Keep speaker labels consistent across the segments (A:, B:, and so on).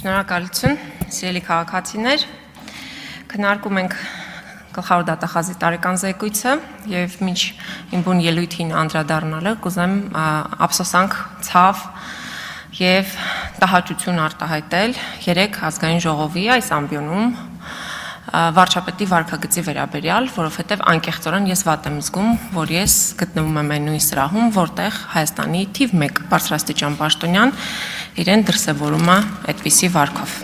A: Շնորհակալություն, սիրելի քաղաքացիներ, քննարկում ենք գլխավոր դատախազի տարեկան զեկույցը եւ մինչ իմ բուն ելույթին անդրադառնալը կուզեմ ափսոսանք, ցավ եւ տհաճություն արտահայտել 3 ազգային ժողովի այս ամբիոնում վարչապետի վարքագծի վերաբերյալ, որովհետև անկեղծորեն ես վատ եմ զգում, որ ես գտնվում եմ այն նույն սրահում, որտեղ Հայաստանի թիվ 1 բարձրաստիճան պաշտոնյան իրեն դրսևորում է այդպիսի վարքով։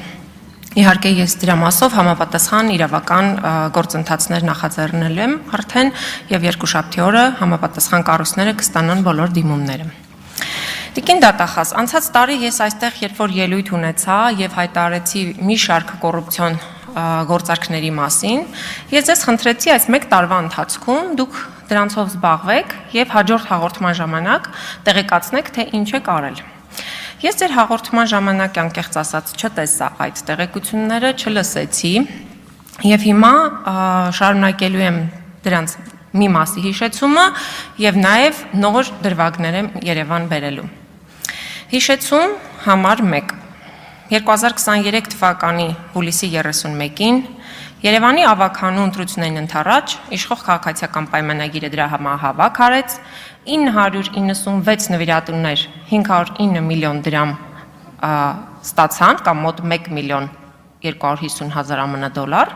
A: Իհարկե ես դրա մասով համապատասխան իրավական գործընթացներ նախաձեռնել եմ արդեն եւ երկուշաբթի օրը համապատասխան կառույցները կստանան բոլոր դիմումները։ Տիկին դատախազ, անցած տարի ես այստեղ երբ որ ելույթ ունեցա եւ հայտարարեցի մի շարք կոռուպցիոն գործարքների մասին, ես ձեզ խնդրեցի այս 1 տարվա ընթացքում դուք դրանցով զբաղվեք եւ հաջորդ հաղորդման ժամանակ տեղեկացնեք, թե ինչ եք արել։ Ես ձեր հաղորդման ժամանակ անկեղծ ասած չտեսա այդ տեղեկությունները, չլսեցի եւ հիմա շարունակելու եմ դրանց մի մասի հիշեցումը եւ նաեւ նոր դրվագներ եմ Երևան բերելու։ Հիշեցում համար 1 2023 թվականի հուլիսի 31-ին Երևանի ավագանու ընտրություններին ընդառաջ իշխող քաղաքացիական պայմանագիրը դրա համահավաք արեց 996 նվիրատուներ 509 միլիոն դրամ ստացան կամ մոտ 1 միլիոն 250 հազար ԱՄՆ դոլար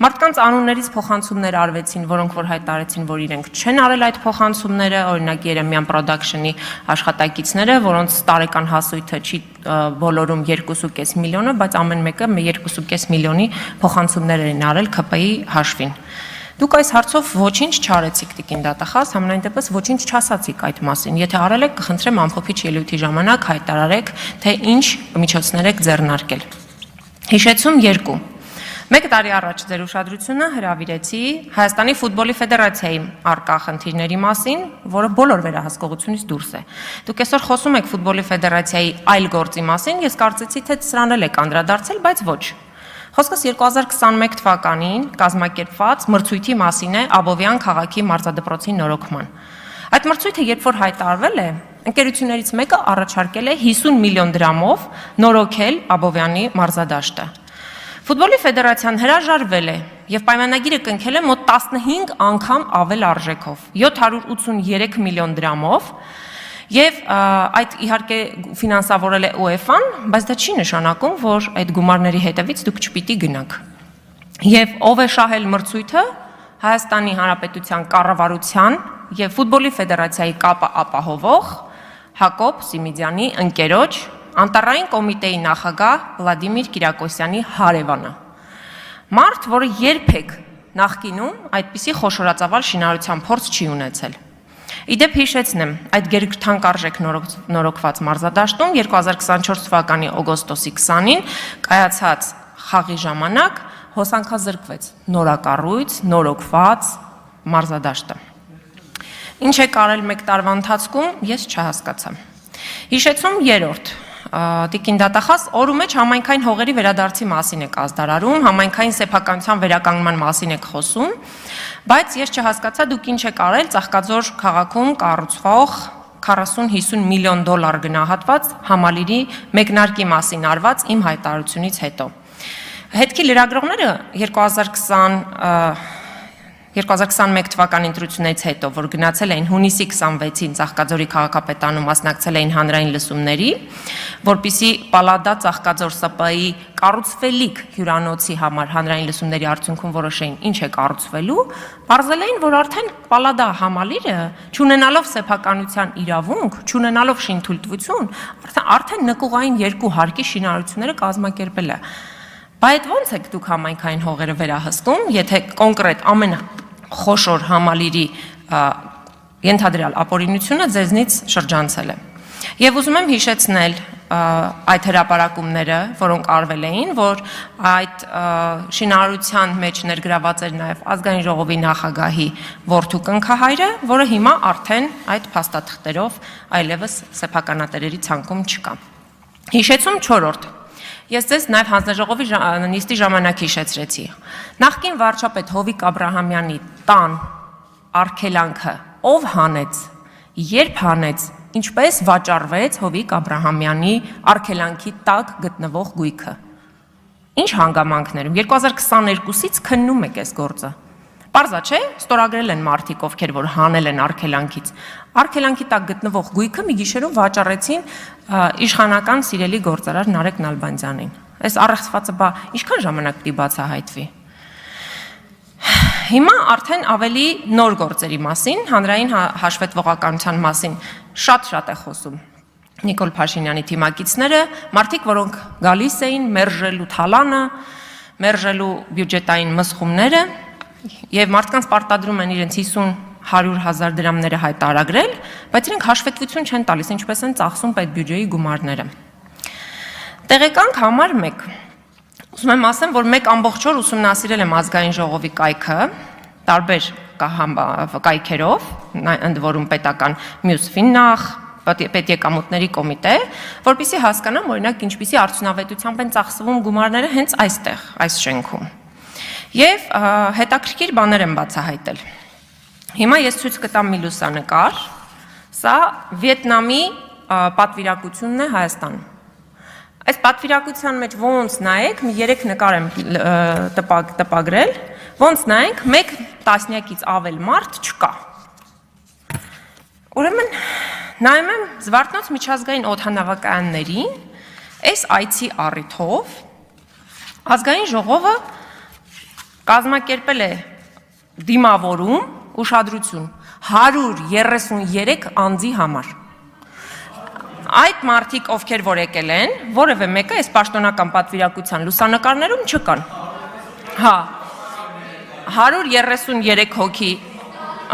A: Մարդկանց անուններից փոխանցումներ արվեցին, որոնք որ հայտարարեցին, որ իրենք չեն արել այդ փոխանցումները, օրինակ Երեմյան Production-ի աշխատակիցները, որոնց տարեկան հասույթը չի բոլորում 2.5 միլիոնը, բայց ամեն մեկը 2.5 միլիոնի փոխանցումներ են արել ՔՊ-ի հաշվին։ Դուք այս հարցով ոչինչ չարեցիք տիկին դատախազ, համենայն դեպս ոչինչ չասացիք այդ մասին։ Եթե արել եք, կխնդրեմ ամփոփիչ ելույթի ժամանակ հայտարարեք, թե ինչ միջոցներ եք ձեռնարկել։ Հիշեցում 2 Մեկ տարի առաջ ձեր ուշադրությունը հրավիրեցի Հայաստանի ֆուտբոլի ֆեդերացիայի արկա խնդիրների մասին, որը բոլոր վերահսկողությունից դուրս է։ Դուք այսօր խոսում եք ֆուտբոլի ֆեդերացիայի այլ գործի մասին, ես կարծեցի, թե սրան էլ եք անդրադարձել, բայց ոչ։ Խոսքս 2021 թվականին կազմակերպված մրցույթի մասին է Աբովյան քաղաքի մարզադպրոցի նորոգման։ Այդ մրցույթը երբ որ հայտարարվել է, ընկերություններից մեկը առաջարկել է 50 միլիոն դրամով նորոգել Աբովյանի մարզադաշտը։ Ֆուտբոլի ֆեդերացիան հրաժարվել է եւ պայմանագիրը կնքել է մոտ 15 անգամ ավել արժեքով 783 միլիոն դրամով եւ այդ իհարկե ֆինանսավորել է UEFA-ն, բայց դա չի նշանակում, որ այդ գումարների հետևից դուք չպիտի գնաք։ Եվ ով է շահել մրցույթը Հայաստանի Հանրապետության կառավարության եւ ֆուտբոլի ֆեդերացիայի կապը ապահովող Հակոբ Սիմիդյանի ընկերոջ Անտարային կոմիտեի նախագահ Վլադիմիր Կիրակոսյանի հարևանը։ Մարդ, որը երբեք նախկինում այդպիսի խոշորածավալ շինարարության փորձ չի ունեցել։ Իդեպ հիշեցնեմ, այդ գերթանկարժեք նորոգված մարզադաշտում 2024 թվականի օգոստոսի 20-ին կայացած խաղի ժամանակ հոսանքազրկվեց նորակառույց, նորոգված մարզադաշտը։ Ինչ է կարել 1 տարվա ընթացքում, ես չհասկացա։ Հիշեցում 3 Տիկին դատախազ օրու մեջ համայնքային հողերի վերադարձի մասին եք ազդարարում, համայնքային սեփականության վերականգնման մասին եք խոսում, բայց ես չհասկացա դուք ինչ եք արել Ծաղկաձոր քաղաքում կառուցվող 40-50 միլիոն դոլար գնահատված համալիրի մեկնարկի մասին արված իմ հայտարարությունից հետո։ Հետքի լրագրողները 2021 թվականի ընտրությունից հետո, որ գնացել էին հունիսի 26-ին Ծաղկաձորի քաղաքապետարանում մասնակցել էին հանրային լսումների, որպիսի Պալադա Ծաղկաձոր ՍՊ-ի կառուցվելիք հյուրանոցի համար հանրային լսումների արդյունքում որոշեին ինչ է կառուցվելու, պարզել էին, որ արդեն Պալադա համալիրը, չունենալով սեփականության իրավունք, չունենալով շինթույլտվություն, արդեն նկուղային 2 հարկի շինարարությունները կազմակերպել է։ Բայց ո՞նց եք դուք համայնքային հողերը վերահսկում, եթե կոնկրետ ամենախոշոր համալիրի ենթադրյալ ապօրինությունը ձեզնից շրջանցել է։ Եվ ուզում եմ հիշեցնել այդ հրապարակումները, որոնք արվել էին, որ այդ շինարարության մեջ ներգրաված էր նաև ազգային ժողովի նախագահի որդու կնքահայրը, որը հիմա արդեն այդ փաստաթղթերով այլևս սեփականատերերի ցանկում չկա։ Հիշեցում 4 Ես ձեզ նաև հանձնաժողովի նիստի ժամանակ հիշեցրեցի։ Նախկին վարչապետ Հովիկ Աբրահամյանի տան արգելանքը ով հանեց, երբ հանեց ինչպես վաճառվեց Հովիկ Աբրահամյանի արգելանքի տակ գտնվող գույքը։ Ինչ հանգամանքներում 2022-ից քննում եք այս գործը։ Պարզա չէ, ստորագրել են մարդիկ, ովքեր որ հանել են արգելանքից։ Արգելանքի տակ գտնվող գույքը մի գիշերում վաճառեցին իշխանական սիրելի գործարար Նարեկ Նալբանդյանին։ Այս առեղծվածը բա ինչքան ժամանակ պիտի բացահայտվի։ Հիմա արդեն ավելի նոր գործերի մասին, հանրային հաշվետվողականության մասին շատ է խոսում Նիկոլ Փաշինյանի թիմակիցները, մարդիկ, որոնք գալիս էին մերժելու թալանը, մերժելու բյուջետային մսխումները եւ մարդկանց պարտադրում են իրենց 50-100 դրամները հայտարարել, բայց իրենք հաշվետվություն չեն տալիս, ինչպես են ծախսում պետբյուջեի գումարները։ Տեղեկանք համար 1 Ուզում եմ ասեմ, որ մեկ ամբողջ օր ուսումնասիրել եմ ազգային ժողովի կայքը, տարբեր կայքերով, ընդ որում պետական մյուս ֆիննախ, պետեկամուտների կոմիտե, որպեսզի հասկանամ, օրինակ, ինչպիսի արդյունավետությամբ են ծախսվում գումարները հենց այստեղ, այս շենքում։ Եվ հետաքրքիր բաներ եմ բացահայտել։ Հիմա ես ցույց կտամ մի լուսանկար, սա Վիետնամի պատվիրակությունն է Հայաստանում։ Այս պատվիրակության մեջ ոնց նայեք, մի 3 նկար եմ տպագրել, ոնց նայենք, մեկ տասնյակից ավել մարդ չկա։ Ուրեմն նայում եմ Զվարթնոց միջազգային օդանավակայաններին, այս այցի առիթով ազգային ժողովը կազմակերպել է դիմավորում ուշադրություն 133 անձի համար։ Այդ մարդիկ, ովքեր որ եկել են, որևէ մեկը այս պաշտոնական պատվիրակության լուսանկարներում չկան։ Հա, 133 հոգի,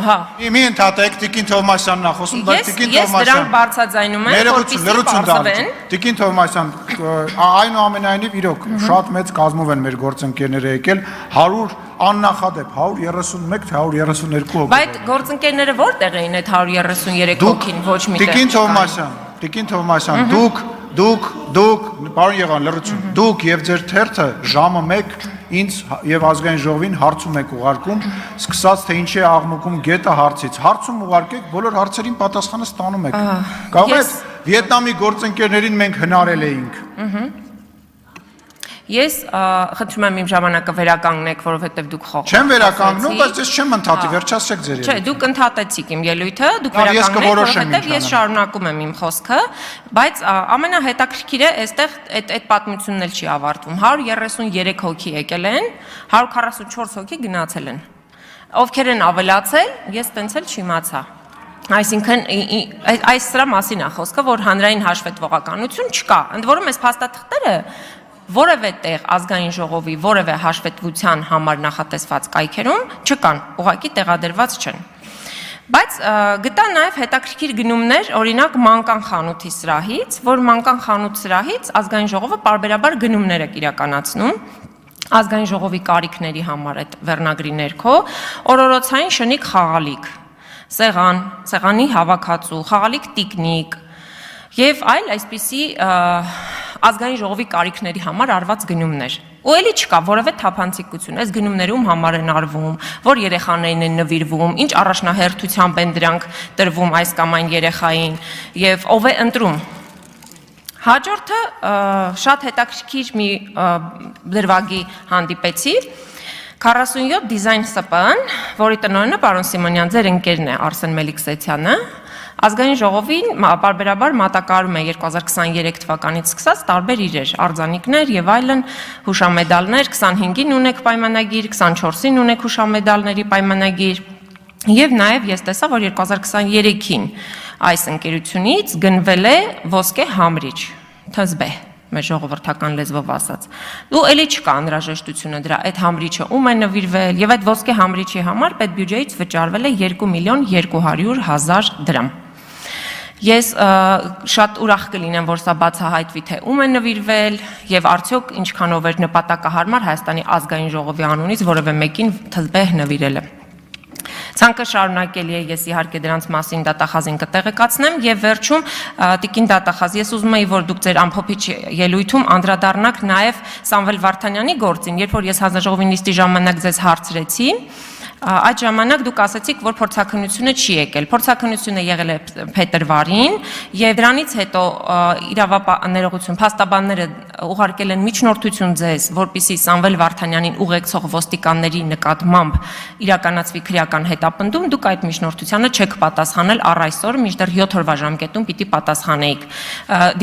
A: հա։
B: Մի ընդհատեք, Տիկին Թովմասյանն է խոսում, բայց Տիկին Թովմասյան։
A: Ես դրանք բարձրաձայնում եմ, որպեսզի բարձրվեն։
B: Տիկին Թովմասյան, այնուամենայնիվ իրոք շատ մեծ կազմով են մեր գործընկերները եկել, 100 աննախադեպ 131 թե 132 հոգի։
A: Բայց գործընկերները որտեղ էին այդ 133 հոգին, ոչ միտեղ։
B: Տիկին Թովմասյան, դուք, պարոն Եղան, լրություն, դուք եւ ձեր թերթը ժամը 1 ինձ եւ ազգային ժողովին հարցում եք ուղարկում, սկսած թե ինչի է աղմուկում գետը հարցից։ Հարցում ուղարկեք, բոլոր հարցերին պատասխանը ստանում եք։ Կարող եք Վիետնամի գործընկերներին մենք հնարել էինք։
A: Ես խնդրում եմ իմ ժամանակը վերականգնեք, որովհետև դուք խաղ։
B: Չեմ վերականգնում, բայց ես չեմ ընդհատի, վերջացրեք ձեր ելույթը։
A: Չէ, դուք ընդհատեցիք իմ ելույթը, դուք վերականգնեք, որովհետև ես շարունակում եմ իմ խոսքը, բայց ամենահետաքրքիրը այստեղ այդ պատմությունն էլ չի ավարտվում։ 133 հոգի եկել են, 144 հոգի գնացել են։ Ովքեր են ավելացել, ես տենց էլ չիմացա։ Այսինքն այս սրա մասին է խոսքը, որ հանրային հաշվետվողականություն չկա։ Ընդ որում այս փաստաթղթերը որևէ տեղ ազգային ժողովի որևէ հաշվետվության համար նախատեսված կայքերում չկան, ուղղակի տեղադրված չեն։ Բայց գտա նաև հետաքրքիր գնումներ, օրինակ մանկան խանութի սրահից, որ մանկան խանութ սրահից ազգային ժողովը պարբերաբար գնումներ է իրականացնում ազգային ժողովի կարիքների համար այդ վերնագրի ներքո, օրորոցային շնիկ խաղալիք, սեղան, սեղանի հավաքածու, խաղալիք տիկնիկ եւ այլ այսպիսի ազգային ժողովի կարիքների համար արված գնումներ։ Ու էլի չկա որևէ թափանցիկություն, այս գնումներում համար են արվում, որ երեխաներին են նվիրվում, ինչ առաջնահերթությամբ են դրանք տրվում այս կամ այն երեխային եւ ով է ընտրում։ Հաջորդը շատ հետաքրքիր մի դրվագի հանդիպեցի 47 դիզայն ՍՊԸ-ն, որի տնօրենը պարոն Սիմոնյան ձեր ընկերն է Արսեն Մելիքսեթյանը, ազգային ժողովին պարբերաբար մատակարարում է 2023 թվականից սկսած տարբեր իրեր, արձանիկներ եւ այլն, հուշամեդալներ, 25-ին ունեք պայմանագիր, 24-ին ունեք հուշամեդալների պայմանագիր եւ նաեւ ես տեսա, որ 2023-ին այս ընկերությունից գնվել է ոսկե համրիչ, ԹԶԲ, մեր ժողովրդական լեզվով ասած։ Ու էլի չկա անհրաժեշտությունը դրա, այդ համրիչը ում է նվիրվել եւ այդ ոսկե համրիչի համար պետբյուջեից վճարվել է 2.200.000 դրամ։ Ես շատ ուրախ կլինեմ, որ սա բացահայտվի, թե ում է նվիրվել եւ արդյոք ինչքանով էր նպատակահարմար Հայաստանի ազգային ժողովի անունից որևէ մեկին ԹԶԲ նվիրելը։ Ցանկը շարունակելի է, ես իհարկե դրանց մասին դատախազին կտեղեկացնեմ եւ վերջում Տիկին դատախազ, ես ուզում եի, որ դուք ձեր ամփոփիչ ելույթում անդրադառնաք նաեւ Սամվել Վարդանյանի գործին, երբ որ ես հանձնաժողովի նիստի ժամանակ ձեզ հարցրեցի, Այդ ժամանակ դուք ասացիք, որ փորձաքննությունը չի եկել։ Փորձաքննությունը եղել է փետրվարին, եւ դրանից հետո իրավապահներողություն փաստաբանները ուղարկել են միջնորդություն ձեզ, որպեսզի Սամվել Վարդանյանին ուղեկցող ոստիկանների նկատմամբ իրականացվի քրեական հետապնդում, դուք այդ միջնորդությանը չեք պատասխանել առ այսօր, մինչդեռ 7 օրվա ժամկետում պիտի պատասխանեիք։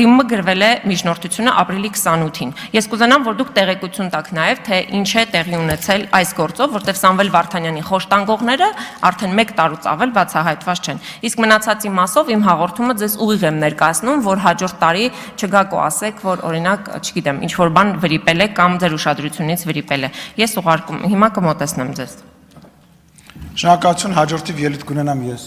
A: Դիմումը գրվել է միջնորդությունը ապրիլի 28-ին։ Ես կուզենամ, որ դուք տեղեկություն տաք նաեւ, թե ինչ է տեղի ունեցել այս գործով, որտեղ Սամվել Վարդանյանի խոշտանգողները արդեն 1 տարուց ավել բացահայտված չեն։ Իսկ մնացածի մասով իմ հաղորդումը ձեզ ուղիղ եմ ներկայացնում, որ հաջորդ տարի չգաք ու ասեք, որ օրինակ, չգիտեմ, ինչ որ բան վրիպել է կամ ձեր ուշադրությունից վրիպել է։ Ես ուղարկում, հիմա կմոտեցնեմ ձեզ։
B: Շնորհակալություն, հաջորդիվ ելույթ կունենամ ես։